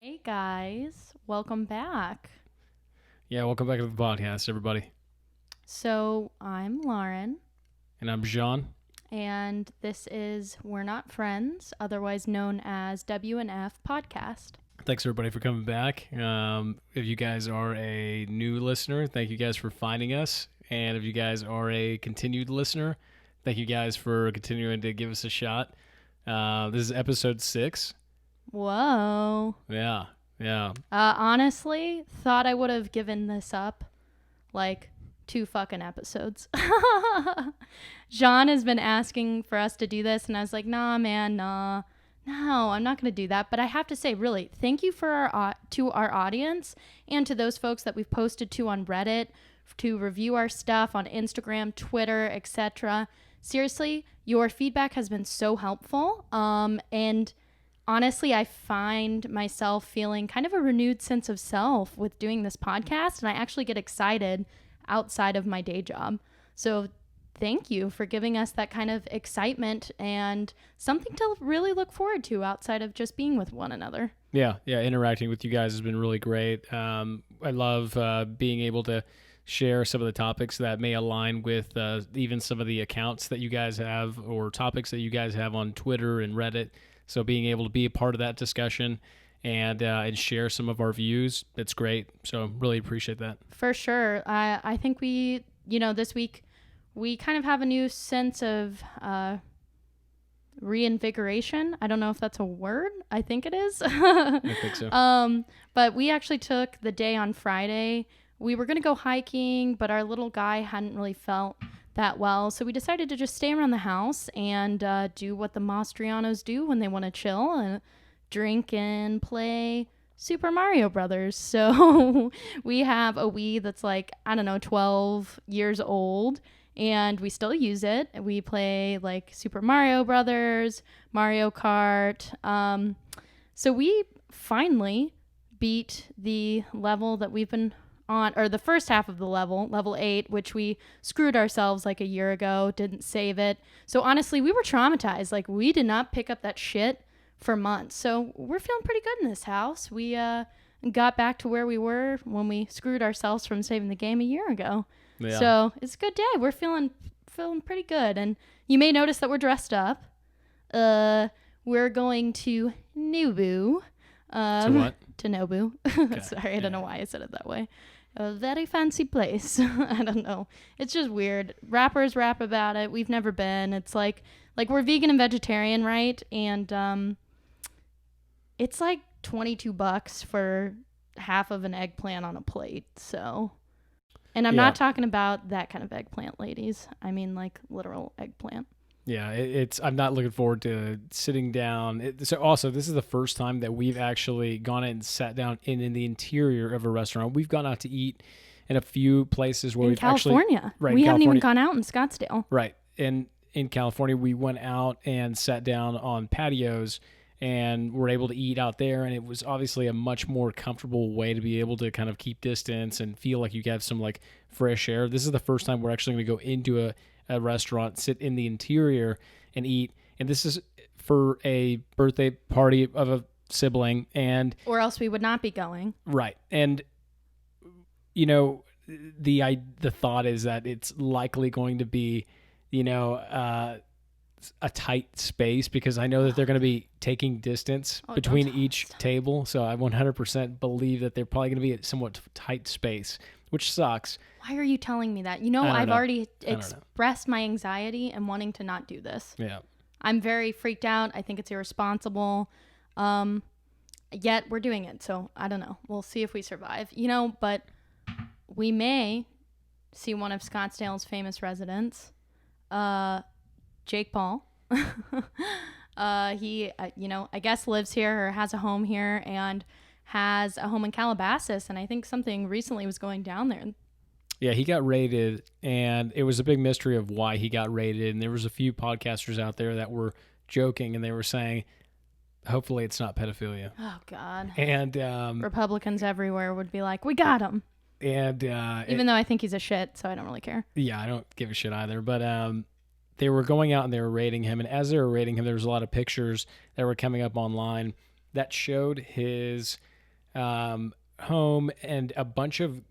Hey guys, welcome back. Yeah, welcome back to the podcast, everybody. So, I'm Lauren, And I'm Jean. and this is We're Not Friends, otherwise known as W&F Podcast. Thanks, everybody, for coming back. If you guys are a new listener, thank you guys for finding us. And if you guys are a continued listener, thank you guys for continuing to give us a shot. This is episode 6. Whoa. Yeah. Honestly, thought I would have given this up like 2 fucking episodes. Jean has been asking for us to do this, and I was like, nah, man, nah. No, I'm not going to do that. But I have to say, really, thank you for to our audience and to those folks that we've posted to on Reddit to review our stuff on Instagram, Twitter, etc. Seriously, your feedback has been so helpful. And honestly, I find myself feeling kind of a renewed sense of self with doing this podcast, and I actually get excited outside of my day job. So thank you for giving us that kind of excitement and something to really look forward to outside of just being with one another. Yeah. Interacting with you guys has been really great. I love being able to share some of the topics that may align with even some of the accounts that you guys have or topics that you guys have on Twitter and Reddit. So being able to be a part of that discussion and share some of our views, that's great. So really appreciate that. For sure. I think this week, we kind of have a new sense of reinvigoration. I don't know if that's a word. I think it is. I think so. But we actually took the day on Friday. We were going to go hiking, but our little guy hadn't really felt that well. So we decided to just stay around the house and do what the Mastrianos do when they want to chill and drink and play Super Mario Brothers. So we have a Wii that's like, I don't know, 12 years old, and we still use it. We play like Super Mario Brothers, Mario Kart. So we finally beat the level that we've been on, or the first half of the level 8, which we screwed ourselves like a year ago, didn't save it. So honestly, we were traumatized. Like, we did not pick up that shit for months. So we're feeling pretty good in this house. We got back to where we were when we screwed ourselves from saving the game a year ago. Yeah. So it's a good day. We're feeling pretty good. And you may notice that we're dressed up. We're going to Nobu. To what? To Nobu. Okay. Sorry, I don't know why I said it that way. A very fancy place. I don't know. It's just weird. Rappers rap about it. We've never been. It's like we're vegan and vegetarian, right? And it's like $22 for half of an eggplant on a plate. So, and I'm not talking about that kind of eggplant, ladies. I mean like literal eggplant. Yeah, I'm not looking forward to sitting down. So also, this is the first time that we've actually gone and sat down in the interior of a restaurant. We've gone out to eat in a few places where in we've California. actually right. We in haven't even California. gone out in Scottsdale. Right. And in California, we went out and sat down on patios and were able to eat out there. And it was obviously a much more comfortable way to be able to kind of keep distance and feel like you have some like fresh air. This is the first time we're actually going to go into a restaurant, sit in the interior and eat. And this is for a birthday party of a sibling. And or else we would not be going. Right. And, you know, the thought is that it's likely going to be, a tight space because I know that they're going to be taking distance between each table. So I 100% believe that they're probably going to be a somewhat tight space, which sucks. Why are you telling me that? I've already expressed my anxiety and wanting to not do this. Yeah. I'm very freaked out. I think it's irresponsible. Yet we're doing it. So I don't know. We'll see if we survive. But we may see one of Scottsdale's famous residents, Jake Paul. He, I guess lives here or has a home here and has a home in Calabasas. And I think something recently was going down there. Yeah, he got raided, and it was a big mystery of why he got raided. And there was a few podcasters out there that were joking, and they were saying, hopefully it's not pedophilia. Oh, God. And Republicans everywhere would be like, we got him. And even though I think he's a shit, so I don't really care. Yeah, I don't give a shit either. But they were going out and they were raiding him. And as they were raiding him, there was a lot of pictures that were coming up online that showed his home, and a bunch of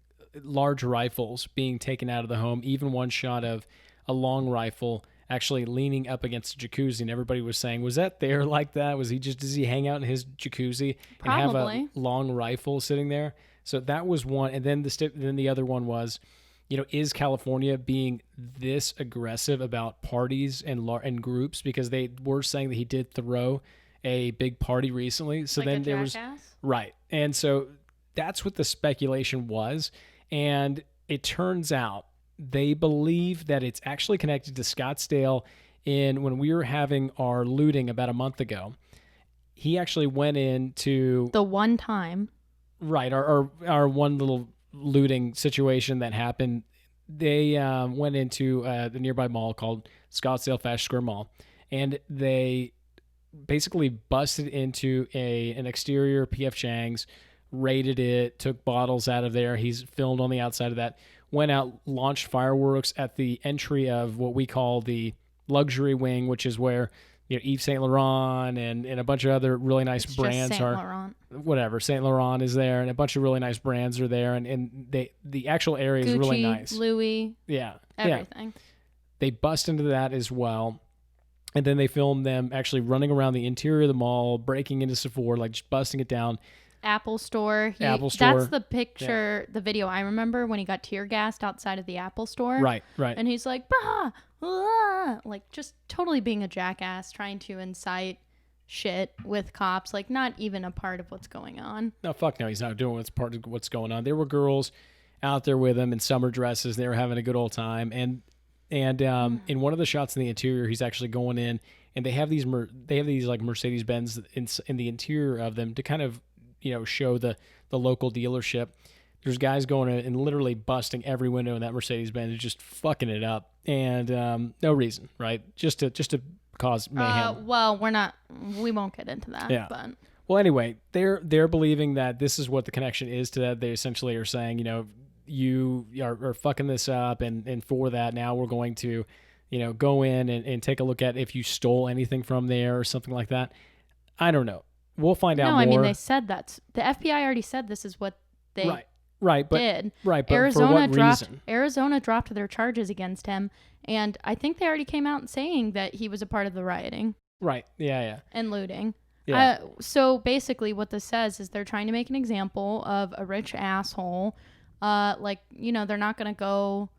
large rifles being taken out of the home. Even one shot of a long rifle actually leaning up against a jacuzzi, and everybody was saying, was that there like that? Does he hang out in his jacuzzi and have Probably. a long rifle sitting there? So that was one. And then the other one was, is California being this aggressive about parties and groups? Because they were saying that he did throw a big party recently. So Like then a there was, jackass? right. And so that's what the speculation was. And it turns out they believe that it's actually connected to Scottsdale. When we were having our looting about a month ago, he actually went into The one time. right our one little looting situation that happened. They went into the nearby mall called Scottsdale Fashion Square Mall, and they basically busted into an exterior PF Chang's, raided it, took bottles out of there. He's filmed on the outside of that. Went out, launched fireworks at the entry of what we call the luxury wing, which is where Yves Saint Laurent and a bunch of other really nice It's brands just Saint are. Laurent. Whatever, Saint Laurent is there, and a bunch of really nice brands are there, and the actual area is Gucci, really nice. Louis, Yeah, everything. They bust into that as well. And then they filmed them actually running around the interior of the mall, breaking into Sephora, like just busting it down. Apple store. Apple store. That's the picture, the video I remember when he got tear gassed outside of the Apple store. Right. And he's like, bah, ah, like just totally being a jackass, trying to incite shit with cops, like not even a part of what's going on. No, fuck no, he's not doing what's part of what's going on. There were girls out there with him in summer dresses. They were having a good old time. And in one of the shots in the interior, he's actually going in, and they have these like Mercedes Benz in the interior of them to kind of show the local dealership. There's guys going in and literally busting every window in that Mercedes Benz, just fucking it up, and no reason, right? Just to cause mayhem. Well, we won't get into that. Yeah. But Well, anyway, they're believing that this is what the connection is to that. They essentially are saying, you are fucking this up, and for that, now we're going to, go in and take a look at if you stole anything from there or something like that. I don't know. We'll find out no, more. I mean they said that the FBI already said this is what they right, but did. right, but Arizona for what dropped reason? Arizona dropped their charges against him, and I think they already came out saying that he was a part of the rioting Right. Yeah. and looting. Yeah. So basically, what this says is they're trying to make an example of a rich asshole. They're not going to go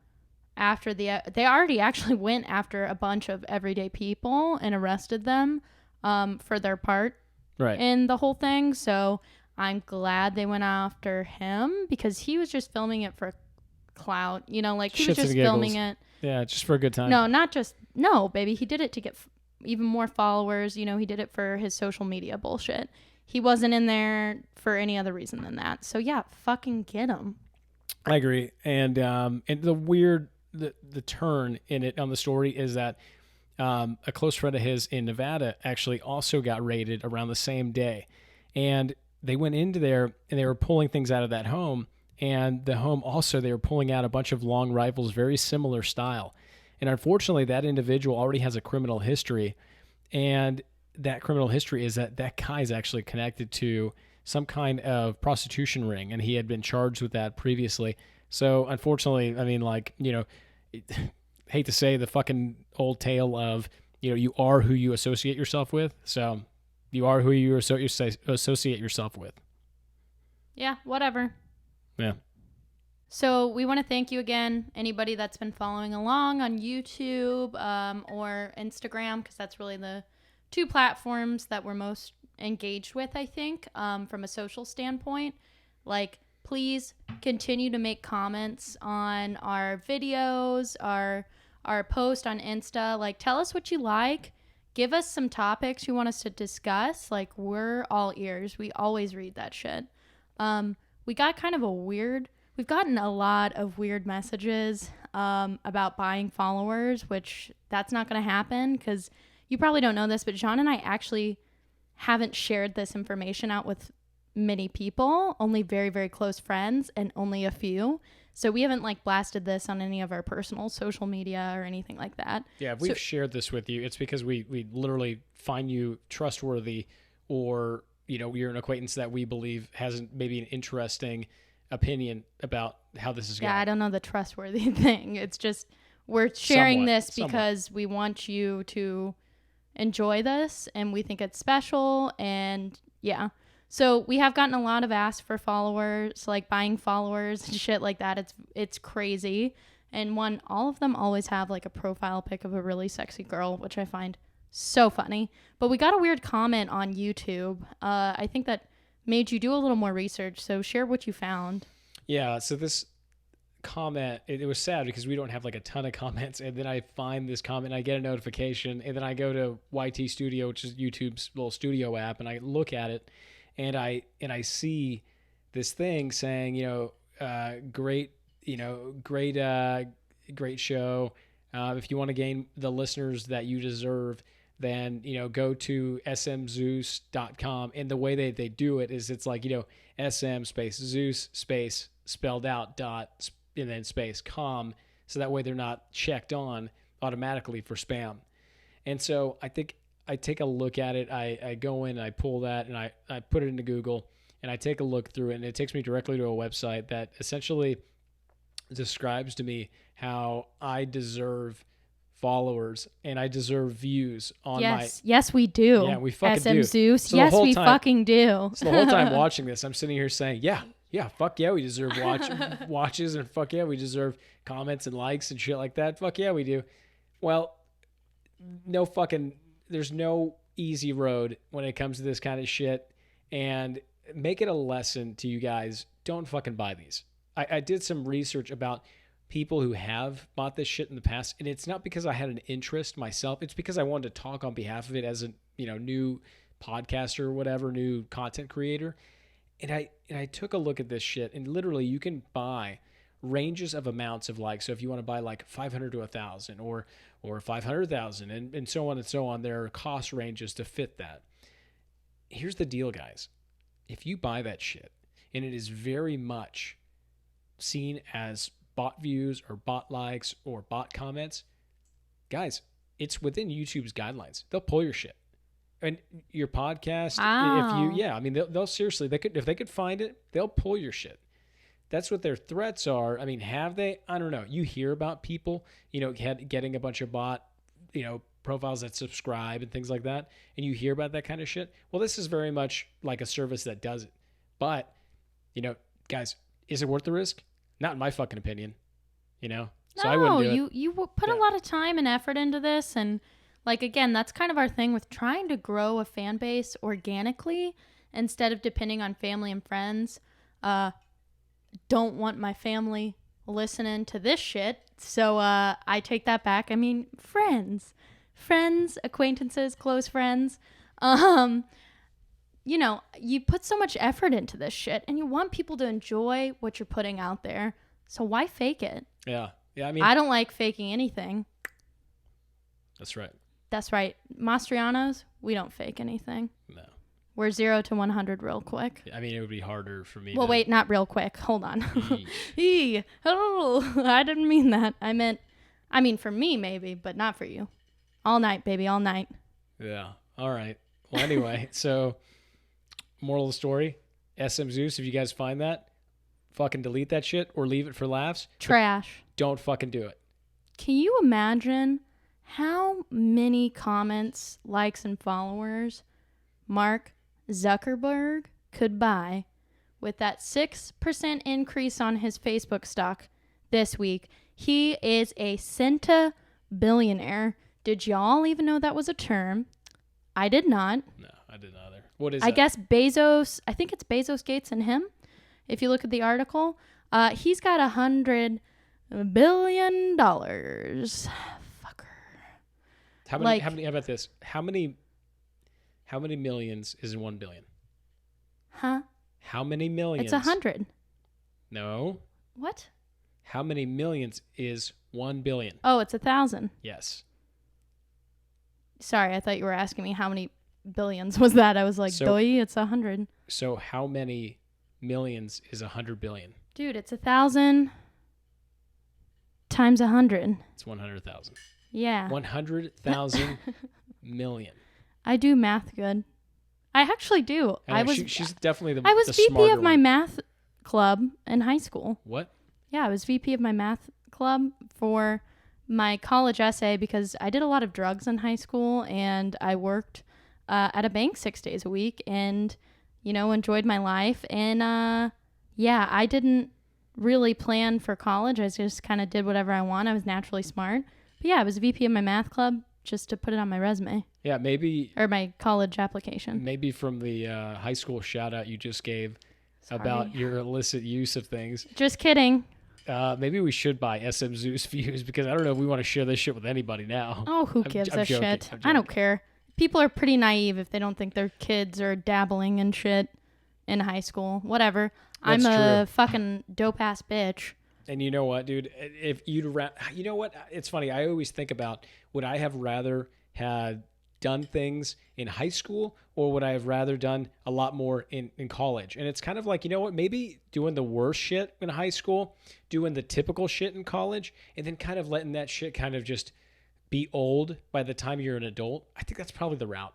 after they already actually went after a bunch of everyday people and arrested them for their part Right. in the whole thing. So I'm glad they went after him because he was just filming it for clout. He was Shits just and giggles. filming it. Yeah, just for a good time. No, baby. He did it to get even more followers. He did it for his social media bullshit. He wasn't in there for any other reason than that. So yeah, fucking get him. I agree. And the turn in it on the story is that a close friend of his in Nevada actually also got raided around the same day. And they went into there and they were pulling things out of that home. And the home also, they were pulling out a bunch of long rifles, very similar style. And unfortunately, that individual already has a criminal history. And that criminal history is that guy is actually connected to some kind of prostitution ring. And he had been charged with that previously. So unfortunately, I mean, hate to say the fucking old tale of, you are who you associate yourself with. So you are who you associate yourself with. Yeah, whatever. Yeah. So we want to thank you again, anybody that's been following along on YouTube or Instagram, because that's really the two platforms that we're most engaged with, I think, from a social standpoint. Please continue to make comments on our videos, our post on Insta. Tell us what you like. Give us some topics you want us to discuss. We're all ears. We always read that shit. We got we've gotten a lot of weird messages about buying followers, which that's not going to happen because you probably don't know this, but John and I actually haven't shared this information out with many people, only very, very close friends and only a few. So we haven't blasted this on any of our personal social media or anything like that. Yeah, if we've shared this with you, it's because we literally find you trustworthy or you're an acquaintance that we believe has maybe an interesting opinion about how this is going. Yeah, I don't know the trustworthy thing. It's just we're sharing Somewhat, this because we want you to enjoy this and we think it's special. And yeah, so we have gotten a lot of asks for followers, like buying followers and shit like that. It's crazy. And all of them always have like a profile pic of a really sexy girl, which I find so funny. But we got a weird comment on YouTube. I think that made you do a little more research. So share what you found. Yeah. So this comment, it was sad because we don't have like a ton of comments, and then I find this comment and I get a notification, and then I go to YT Studio, which is YouTube's little studio app, and I look at it, and I see this thing saying, great show. If you want to gain the listeners that you deserve, then go to smzeus.com. And the way they do it is it's like SM space Zeus space spelled out dot and then space com, so that way they're not checked on automatically for spam. And so I think I take a look at it. I go in, I pull that, and I put it into Google, and I take a look through it, and it takes me directly to a website that essentially describes to me how I deserve followers and I deserve views on Yes, we do. Yeah, we fucking SM do. Zeus. So Yes, we fucking do. So the whole time watching this, I'm sitting here saying, yeah, fuck yeah, we deserve watches, and fuck yeah, we deserve comments and likes and shit like that. Fuck yeah, we do. Well, there's no easy road when it comes to this kind of shit, and make it a lesson to you guys. Don't fucking buy these. I did some research about people who have bought this shit in the past, and it's not because I had an interest myself. It's because I wanted to talk on behalf of it as a new podcaster or whatever, new content creator. And I took a look at this shit, and literally you can buy ranges of amounts of likes. So if you want to buy like 500 to 1,000 or 500,000 and so on and so on, there are cost ranges to fit that. Here's the deal, guys. If you buy that shit and it is very much seen as bot views or bot likes or bot comments, guys, it's within YouTube's guidelines. They'll pull your shit. And your podcast, they'll seriously, if they could find it, they'll pull your shit. That's what their threats are. I mean, have they? I don't know. You hear about people, getting a bunch of bot, profiles that subscribe and things like that, and you hear about that kind of shit. Well, this is very much like a service that does it. But, guys, is it worth the risk? Not in my fucking opinion, So I wouldn't do it. You put a lot of time and effort into this, and like, again, that's kind of our thing with trying to grow a fan base organically instead of depending on family and friends. Don't want my family listening to this shit. So I take that back. I mean, friends, acquaintances, close friends. You put so much effort into this shit and you want people to enjoy what you're putting out there. So why fake it? Yeah. Yeah. I mean, I don't like faking anything. That's right. That's right. Mastrianos, we don't fake anything. No. We're 0 to 100 real quick. I mean, it would be harder for me. Well, wait, not real quick. Hold on. Oh, I didn't mean that. I mean, for me, maybe, but not for you. All night, baby, all night. Yeah. All right. Well, anyway, so moral of the story, SM Zeus, if you guys find that, fucking delete that shit or leave it for laughs. Trash. Don't fucking do it. Can you imagine how many comments, likes, and followers Mark Zuckerberg could buy with that 6% increase on his Facebook stock this week? He is a centibillionaire. Did y'all even know that was a term? I did not. No, I didn't either. What is I guess Bezos, I think it's Bezos, Gates, and him. If you look at the article, he's got $100 billion. Fucker. How many? How about this? How many millions is in 1 billion? Huh? How many millions? It's 100. No. What? How many millions is 1 billion? Oh, it's 1,000. Yes. Sorry, I thought you were asking me how many billions was that. I was like, it's 100. So how many millions is 100 billion? Dude, it's 1,000 times 100. It's 100,000. Yeah. 100,000 million. I do math good. I actually do. I know, she's definitely I was the VP smarter of my one. math club in high school. What? Yeah, I was VP of my math club for my college essay because I did a lot of drugs in high school and I worked at a bank 6 days a week and, enjoyed my life. And yeah, I didn't really plan for college. I just kind of did whatever I want. I was naturally smart. But yeah, I was VP of my math club just to put it on my resume. Yeah, maybe. Or my college application. Maybe from the high school shout out you just gave Sorry. about your illicit use of things. Just kidding. Maybe we should buy SM Zeus views because I don't know if we want to share this shit with anybody now. Oh, who gives a shit? I don't care. People are pretty naive if they don't think their kids are dabbling in shit in high school. Whatever. That's I'm a true. fucking dope ass bitch. And you know what, dude? If you know what? It's funny. I always think about, would I have rather had done things in high school or would I have rather done a lot more in college? And it's kind of like, you know what? Maybe doing the worst shit in high school, doing the typical shit in college, and then kind of letting that shit kind of just be old by the time you're an adult. I think that's probably the route.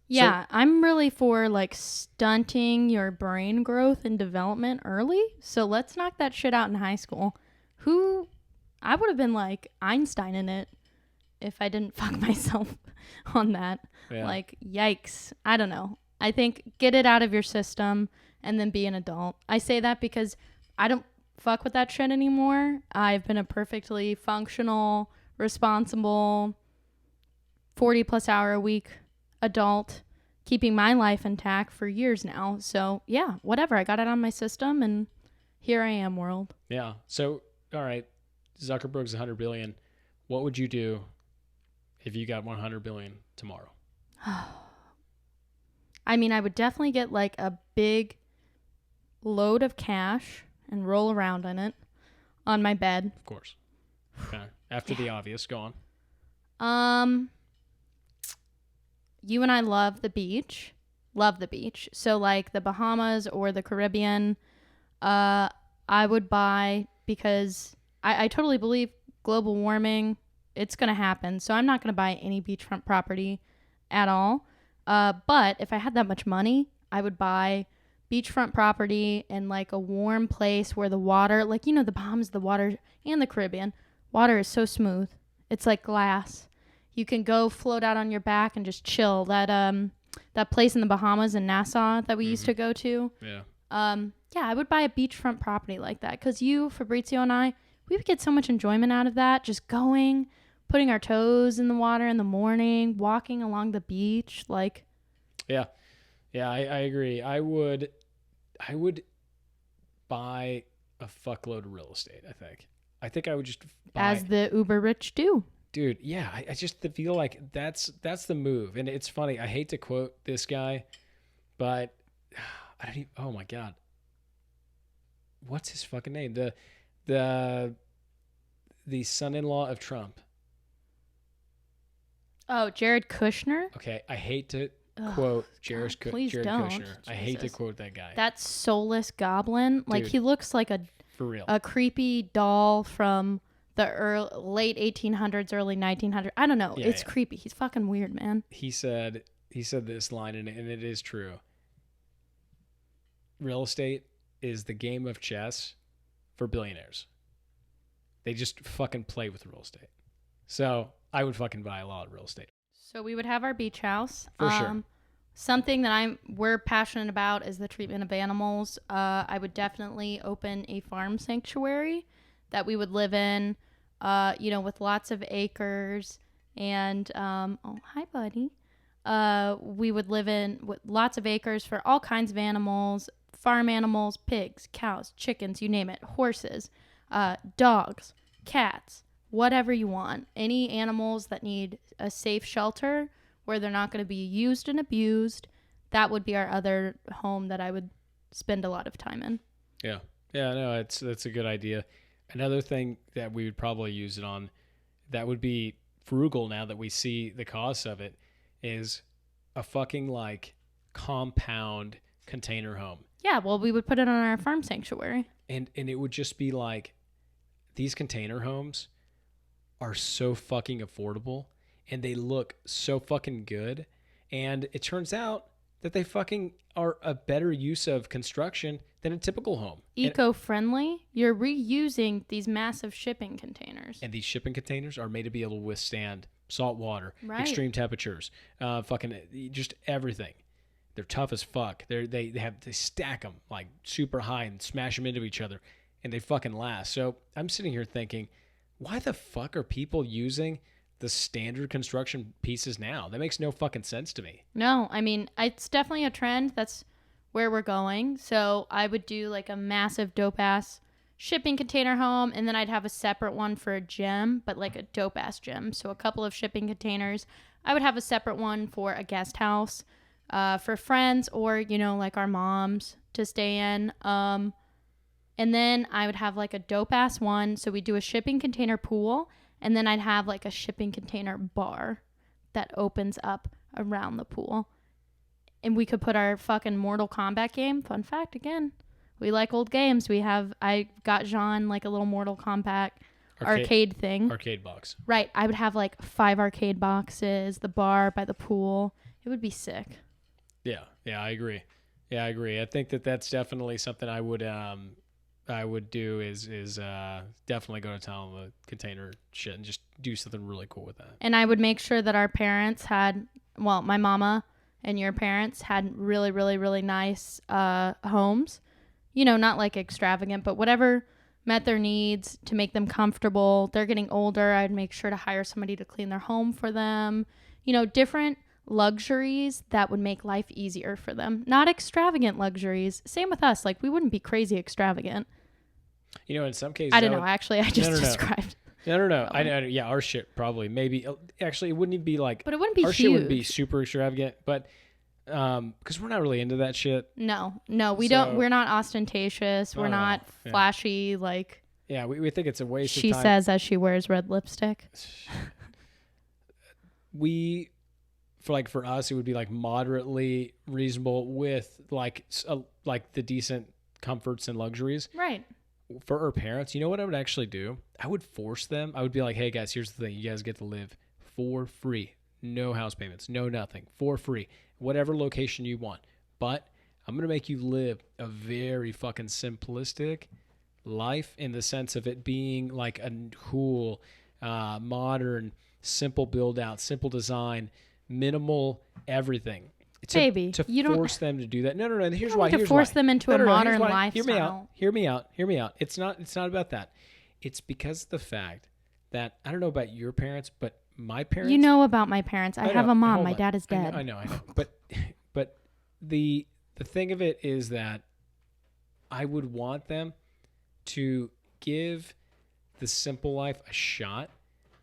Yeah, I'm really for like stunting your brain growth and development early. So let's knock that shit out in high school. I would have been like Einstein in it if I didn't fuck myself on that. Yeah. Like, yikes. I don't know. I think get it out of your system and then be an adult. I say that because I don't fuck with that shit anymore. I've been a perfectly functional, responsible, 40 plus hour a week adult, keeping my life intact for years now. So yeah, whatever. I got it on my system and here I am, world. Yeah. So, all right, Zuckerberg's 100 billion. What would you do if you got 100 billion tomorrow? I mean, I would definitely get like a big load of cash and roll around in it on my bed. Of course. Okay. After the obvious, go on. You and I love the beach. Love the beach. So like the Bahamas or the Caribbean, I would buy because I totally believe global warming, it's going to happen. So I'm not going to buy any beachfront property at all. But if I had that much money, I would buy beachfront property in like a warm place where the water, like, the Bahamas, the water, and the Caribbean, water is so smooth. It's like glass. You can go float out on your back and just chill. That place in the Bahamas in Nassau that we used to go to. Yeah. Yeah, I would buy a beachfront property like that because you, Fabrizio, and I, we would get so much enjoyment out of that. Just going, putting our toes in the water in the morning, walking along the beach, like. Yeah, I agree. I would buy a fuckload of real estate. I think I would just buy, as the uber rich do. Dude, yeah, I just feel like that's the move. And it's funny, I hate to quote this guy, but I don't even, oh my God. What's his fucking name? The son-in-law of Trump. Oh, Jared Kushner? Okay, I hate to quote Jared Kushner. Jesus. I hate to quote that guy. That soulless goblin. Like, Dude, he looks like for real. A creepy doll from the late 1800s, early 1900s. I don't know. It's creepy. He's fucking weird, man. He said this line, and it is true. Real estate is the game of chess for billionaires. They just fucking play with real estate. So I would fucking buy a lot of real estate. So we would have our beach house. For sure. Something that we're passionate about is the treatment of animals. I would definitely open a farm sanctuary that we would live in, with lots of acres. And, oh, hi, buddy. We would live in with lots of acres for all kinds of animals, farm animals, pigs, cows, chickens, you name it, horses, dogs, cats, whatever you want. Any animals that need a safe shelter where they're not going to be used and abused, that would be our other home that I would spend a lot of time in. Yeah. Yeah, no, that's a good idea. Another thing that we would probably use it on that would be frugal now that we see the cost of it is a fucking like compound container home. Yeah, well, we would put it on our farm sanctuary. And it would just be like, these container homes are so fucking affordable and they look so fucking good. And it turns out that they fucking are a better use of construction than a typical home. Eco-friendly. You're reusing these massive shipping containers. And these shipping containers are made to be able to withstand salt water, Right. extreme temperatures, fucking just everything. They're tough as fuck. They stack them like super high and smash them into each other, and they fucking last. So I'm sitting here thinking, why the fuck are people using the standard construction pieces now? That makes no fucking sense to me. No, I mean, it's definitely a trend. That's where we're going. So I would do like a massive dope ass shipping container home, and then I'd have a separate one for a gym, but like a dope ass gym. So a couple of shipping containers. I would have a separate one for a guest house, for friends, or like our moms to stay in. And then I would have like a dope ass one. So we do a shipping container pool, and then I'd have like a shipping container bar that opens up around the pool. And we could put our fucking Mortal Kombat game. Fun fact again, we like old games. I got Jean like a little Mortal Kombat arcade thing. Arcade box. Right. I would have like 5 arcade boxes, the bar by the pool. It would be sick. Yeah, I agree. I think that's definitely something I would do is definitely go to town on the container shit and just do something really cool with that. And I would make sure that our parents had, well, my mama and your parents had really, really, really nice homes. Not like extravagant, but whatever met their needs to make them comfortable. They're getting older. I'd make sure to hire somebody to clean their home for them. Different luxuries that would make life easier for them. Not extravagant luxuries. Same with us. Like, we wouldn't be crazy extravagant. In some cases, I don't know. Actually, I just No. described. No. I yeah, our shit probably maybe actually it wouldn't even be like. But it wouldn't be our huge. shit would be super extravagant, but because we're not really into that shit. No, we don't. We're not ostentatious. We're not Yeah. flashy. Like, Yeah, we think it's a waste she of time. says as she wears red lipstick. For us, it would be like moderately reasonable with like the decent comforts and luxuries. Right. For our parents, you know what I would actually do? I would force them. I would be like, hey guys, here's the thing. You guys get to live for free. No house payments, no nothing, for free. Whatever location you want. But I'm going to make you live a very fucking simplistic life in the sense of it being like a cool, modern, simple build out, simple design, minimal everything. Baby, to you don't force them to do that. No. Here's you don't why. need to Here's force why. them into No, a no, modern here's why. lifestyle. Hear me out. It's not about that. It's because of the fact that I don't know about your parents, but my parents. You know about my parents. I have a mom. Hold My on. dad is dead. I know. But the thing of it is that I would want them to give the simple life a shot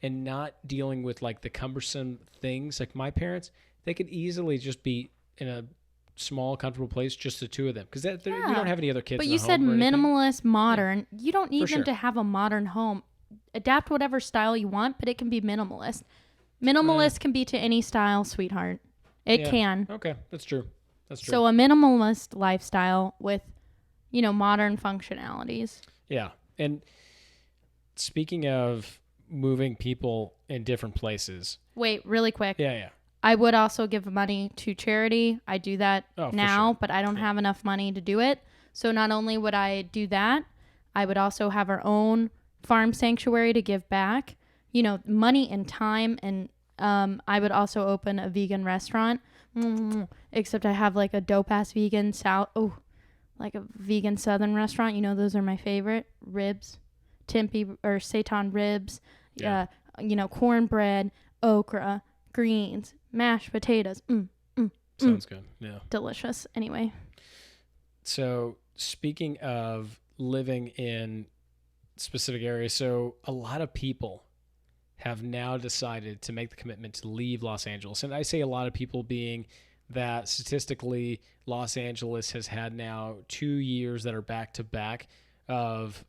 and not dealing with like the cumbersome things. Like my parents, they could easily just be in a small, comfortable place, just the two of them, because we don't have any other kids. But in you the said home or anything. minimalist, modern. You don't need For them sure. to have a modern home. Adapt whatever style you want, but it can be minimalist. Minimalist can be to any style, sweetheart. It Yeah. can. Okay, that's true. So a minimalist lifestyle with, modern functionalities. Yeah. And speaking of moving people in different places. Wait, really quick. Yeah. I would also give money to charity. I do that Oh, for now, sure. but I don't have enough money to do it. So not only would I do that, I would also have our own farm sanctuary to give back, money and time. And I would also open a vegan restaurant, except I have like a dope ass vegan like a vegan southern restaurant. Those are my favorite. Ribs, Tempe or seitan ribs, Yeah. Cornbread, okra, greens, mashed potatoes. Sounds good. Yeah. Delicious. Anyway. So speaking of living in specific areas, so a lot of people have now decided to make the commitment to leave Los Angeles. And I say a lot of people being that statistically Los Angeles has had now 2 years that are back to back of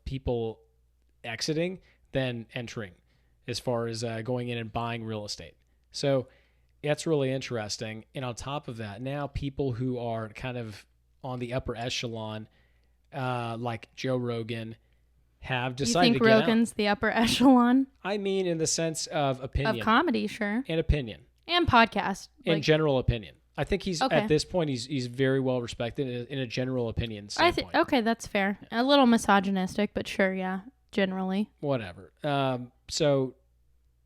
people exiting then entering as far as going in and buying real estate. So that's really interesting. And on top of that, now people who are kind of on the upper echelon, like Joe Rogan, have decided You to think get Rogan's the upper echelon out. I mean, in the sense of opinion. of comedy, sure. And opinion. And podcast. In general opinion. I think he's Okay. at this point he's very well respected in a general opinion standpoint. Okay, that's fair. A little misogynistic, but sure, yeah, generally. Whatever. So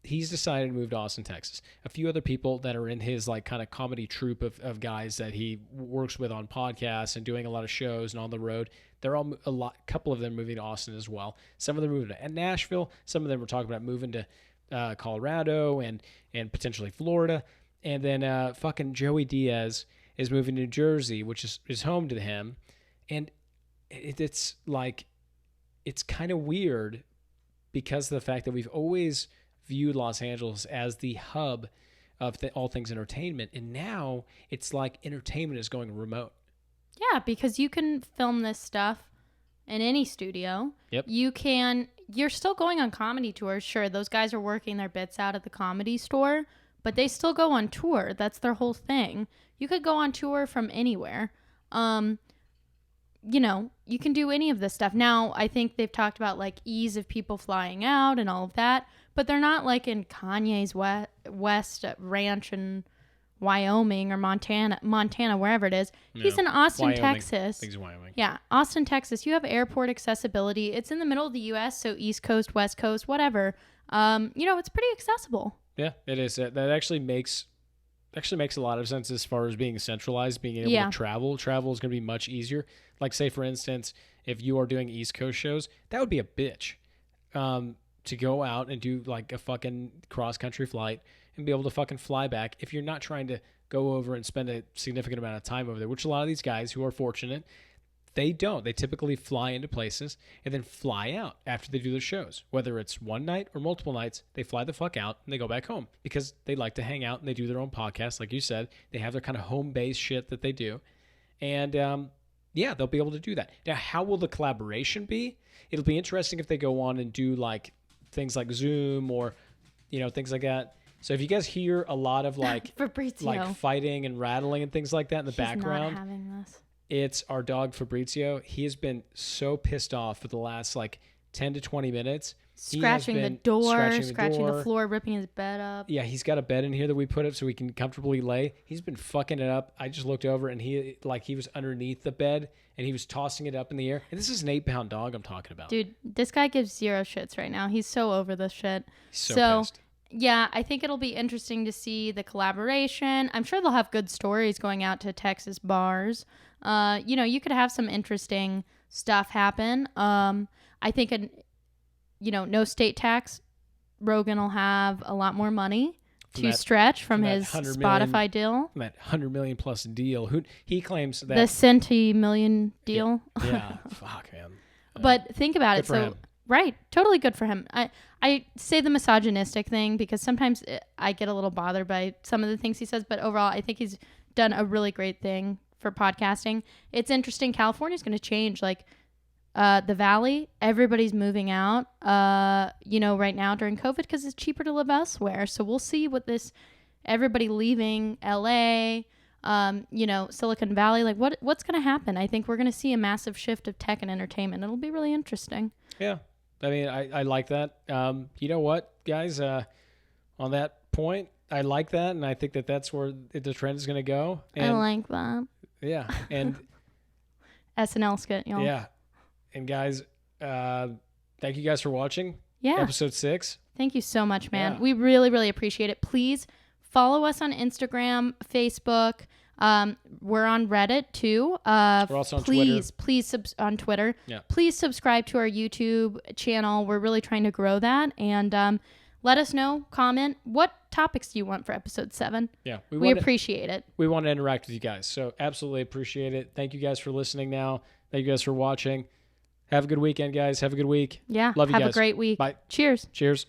he's decided to move to Austin, Texas. A few other people that are in his like kind of comedy troupe of guys that he works with on podcasts and doing a lot of shows and on the road. They're all a couple of them moving to Austin as well. Some of them moving to Nashville. Some of them were talking about moving to Colorado and potentially Florida. And then fucking Joey Diaz is moving to New Jersey, which is home to him. And it's like, it's kind of weird because of the fact that we've always viewed Los Angeles as the hub of all things entertainment. And now it's like entertainment is going remote. Yeah, because you can film this stuff in any studio. Yep. You're still going on comedy tours. Sure, those guys are working their bits out at the Comedy Store, but they still go on tour. That's their whole thing. You could go on tour from anywhere. You can do any of this stuff. Now, I think they've talked about like ease of people flying out and all of that, but they're not like in Kanye's West Ranch in Wyoming or Montana, wherever it is. No. He's in Austin, Wyoming. Texas. He's in Wyoming. Yeah, Austin, Texas. You have airport accessibility. It's in the middle of the U.S., so East Coast, West Coast, whatever. It's pretty accessible. Yeah, it is. That actually makes a lot of sense as far as being centralized, being able to travel. Travel is going to be much easier. Like, say, for instance, if you are doing East Coast shows, that would be a bitch to go out and do like a fucking cross-country flight and be able to fucking fly back if you're not trying to go over and spend a significant amount of time over there, which a lot of these guys who are fortunate, they don't. They typically fly into places and then fly out after they do their shows. Whether it's one night or multiple nights, they fly the fuck out and they go back home because they like to hang out and they do their own podcast. Like you said, they have their kind of home-based shit that they do. And they'll be able to do that. Now, how will the collaboration be? It'll be interesting if they go on and do like things like Zoom or, things like that. So if you guys hear a lot of like Fabrizio. like fighting and rattling and things like that in the background, not having this. it's our dog Fabrizio. He has been so pissed off for the last like 10 to 20 minutes. Scratching the door, scratching the floor, ripping his bed up. Yeah, he's got a bed in here that we put up so he can comfortably lay. He's been fucking it up. I just looked over and he was underneath the bed and he was tossing it up in the air. And this is an 8-pound dog I'm talking about. Dude, this guy gives zero shits right now. He's so over this shit. He's so pissed. Yeah, I think it'll be interesting to see the collaboration. I'm sure they'll have good stories going out to Texas bars. You could have some interesting stuff happen. I think no state tax, Rogan will have a lot more money to stretch from his Spotify deal. That $100 million plus deal. He claims that the $100 deal. Yeah, fuck, man. But think about it. for him. Right, totally good for him. I say the misogynistic thing because sometimes I get a little bothered by some of the things he says, but overall, I think he's done a really great thing for podcasting. It's interesting. California's going to change. Like the Valley, everybody's moving out. Right now during COVID because it's cheaper to live elsewhere. So we'll see what everybody leaving LA. Silicon Valley, like what's going to happen? I think we're going to see a massive shift of tech and entertainment. It'll be really interesting. Yeah. I mean, I like that. You know what, guys, on that point, I like that. And I think that's where the trend is going to go. And, I like that. Yeah. And SNL skit, y'all. Yeah. And guys, thank you guys for watching. Yeah. Episode 6. Thank you so much, man. Yeah. We really, really appreciate it. Please follow us on Instagram, Facebook. We're on Reddit too. We're also on Twitter. Please on Twitter. Yeah. Please subscribe to our YouTube channel. We're really trying to grow that. And let us know, comment, what topics do you want for episode 7? Yeah. We appreciate it. We want to interact with you guys. So absolutely appreciate it. Thank you guys for listening now. Thank you guys for watching. Have a good weekend, guys. Have a good week. Yeah. Love you guys. Have a great week. Bye. Cheers. Cheers.